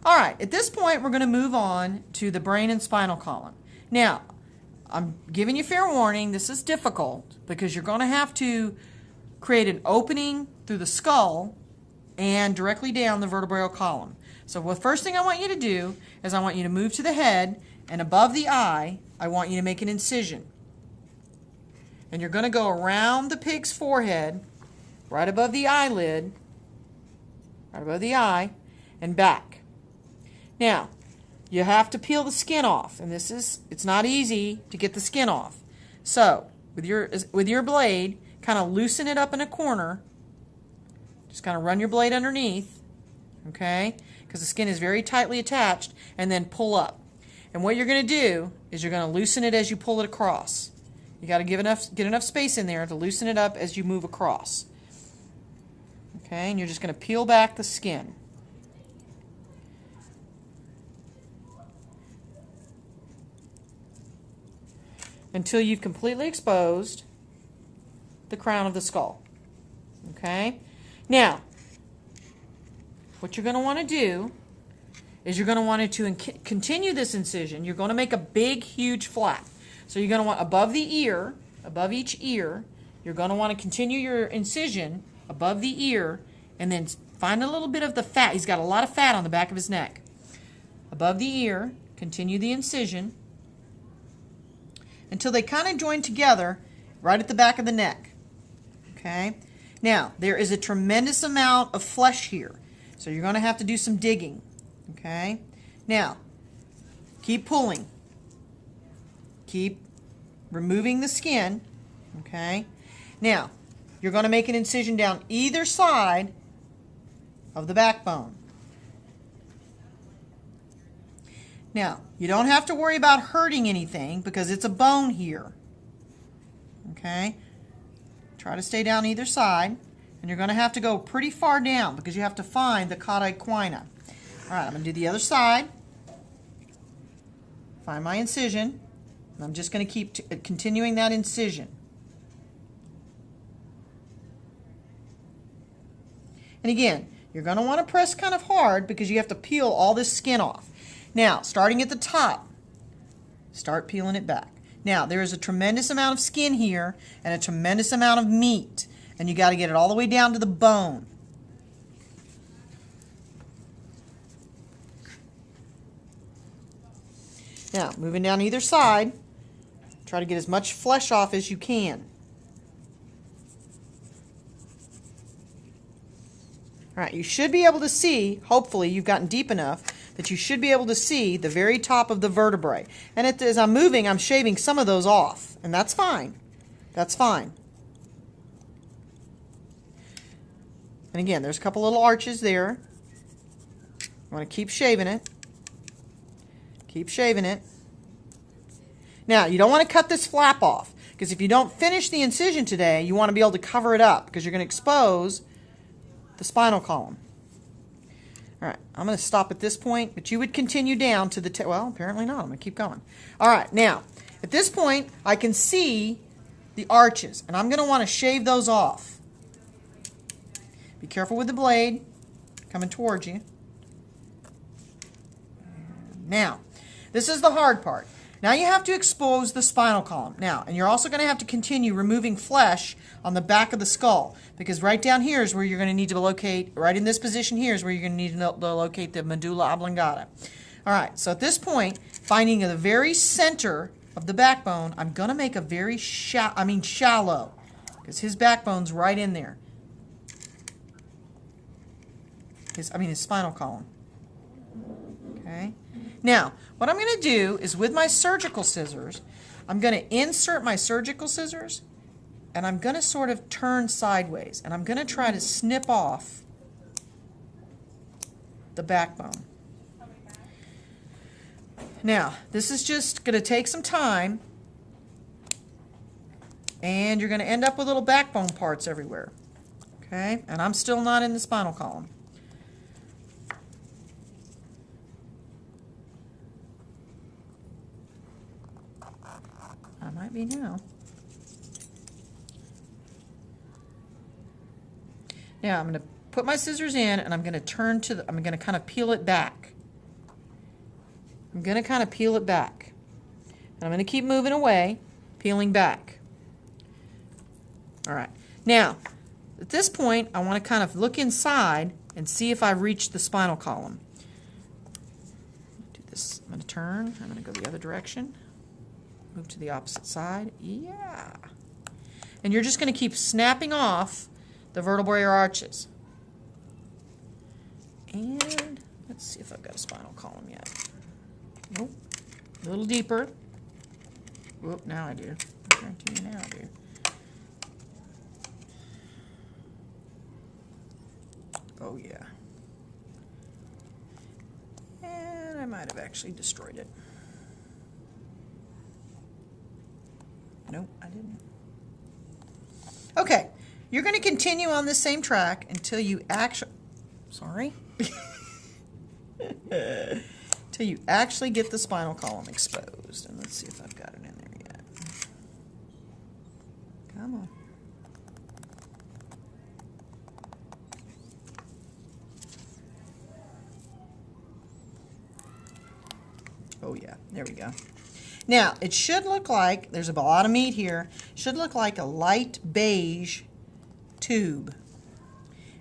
All right, at this point, we're going to move on to the brain and spinal column. Now, I'm giving you fair warning, this is difficult because you're going to have to create an opening through the skull and directly down the vertebral column. So the first thing I want you to do is I want you to move to the head, and above the eye, I want you to make an incision. And you're going to go around the pig's forehead, right above the eyelid, right above the eye, and back. Now, you have to peel the skin off, and it's not easy to get the skin off. So, with your blade, kind of loosen it up in a corner. Just kind of run your blade underneath, okay? Because the skin is very tightly attached, and then pull up. And what you're going to do is you're going to loosen it as you pull it across. You got to get enough space in there to loosen it up as you move across. Okay, and you're just going to peel back the skin. Until you've completely exposed the crown of the skull. Okay? Now, what you're going to want to do is you're going to want to continue this incision. You're going to make a big, huge flap. So you're going to want above the ear, above each ear, you're going to want to continue your incision above the ear and then find a little bit of the fat. He's got a lot of fat on the back of his neck. Above the ear, continue the incision until they kind of join together right at the back of the neck. Okay? Now, there is a tremendous amount of flesh here, so you're going to have to do some digging. Okay? Now, keep pulling. Keep removing the skin. Okay? Now, you're going to make an incision down either side of the backbone. Now, you don't have to worry about hurting anything because it's a bone here. Okay? Try to stay down either side. And you're going to have to go pretty far down because you have to find the cauda equina. All right, I'm going to do the other side. Find my incision. And I'm just going to keep continuing that incision. And again, you're going to want to press kind of hard because you have to peel all this skin off. Now, starting at the top, start peeling it back. Now, there is a tremendous amount of skin here and a tremendous amount of meat, and you got to get it all the way down to the bone. Now, moving down either side, try to get as much flesh off as you can. All right, you should be able to see, hopefully you've gotten deep enough, that you should be able to see the very top of the vertebrae. And as I'm moving, I'm shaving some of those off, and that's fine. That's fine. And again, there's a couple little arches there. I want to keep shaving it. Keep shaving it. Now, you don't want to cut this flap off, because if you don't finish the incision today, you want to be able to cover it up, because you're going to expose the spinal column. All right, I'm going to stop at this point, but you would continue down to the well, apparently not. I'm going to keep going. All right, now, at this point, I can see the arches, and I'm going to want to shave those off. Be careful with the blade coming towards you. Now, this is the hard part. Now you have to expose the spinal column. Now, and you're also going to have to continue removing flesh on the back of the skull, because right down here is where you're going to need to locate, right in this position here is where you're going to need to locate the medulla oblongata. All right, so at this point, finding the very center of the backbone, I'm going to make a very shallow, because his backbone's right in there. His spinal column. Okay. Now, what I'm going to do is with my surgical scissors, I'm going to insert my surgical scissors, and I'm going to sort of turn sideways, and I'm going to try to snip off the backbone. Now, this is just going to take some time, and you're going to end up with little backbone parts everywhere. Okay? And I'm still not in the spinal column. I might be now. Now I'm going to put my scissors in, and I'm going to I'm going to kind of peel it back. I'm going to kind of peel it back. And I'm going to keep moving away, peeling back. All right. Now, at this point, I want to kind of look inside and see if I've reached the spinal column. Do this. I'm going to turn. I'm going to go the other direction. Move to the opposite side. Yeah. And you're just going to keep snapping off the vertebrae or arches. And let's see if I've got a spinal column yet. Nope. A little deeper. Whoop, now I do. I guarantee you now I do. Oh, yeah. And I might have actually destroyed it. Nope, I didn't. Okay, you're going to continue on this same track until you actually, sorry, until you actually get the spinal column exposed. And let's see if I've got it in there yet. Come on. Oh yeah, there we go. Now, it should look like, there's a lot of meat here, should look like a light beige tube.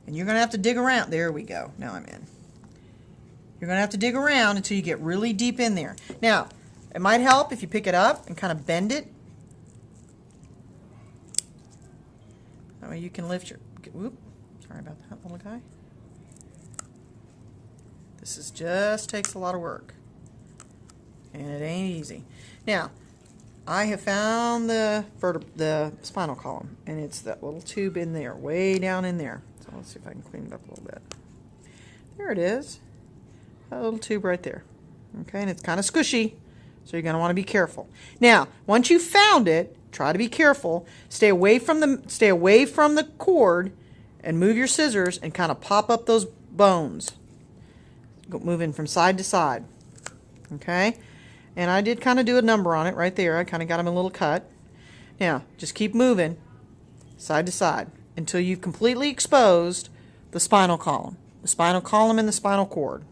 And you're going to have to dig around. There we go. Now I'm in. You're going to have to dig around until you get really deep in there. Now, it might help if you pick it up and kind of bend it. That way you can lift your, whoop, sorry about that little guy. This is just takes a lot of work. And it ain't easy. Now, I have found the spinal column, and it's that little tube in there, way down in there. So let's see if I can clean it up a little bit. There it is. That little tube right there. Okay, and it's kind of squishy, so you're going to want to be careful. Now, once you've found it, try to be careful. Stay away from the cord, and move your scissors and kind of pop up those bones. Go moving from side to side. Okay. And I did kind of do a number on it right there. I kind of got him a little cut. Now, just keep moving side to side until you've completely exposed the spinal column and the spinal cord.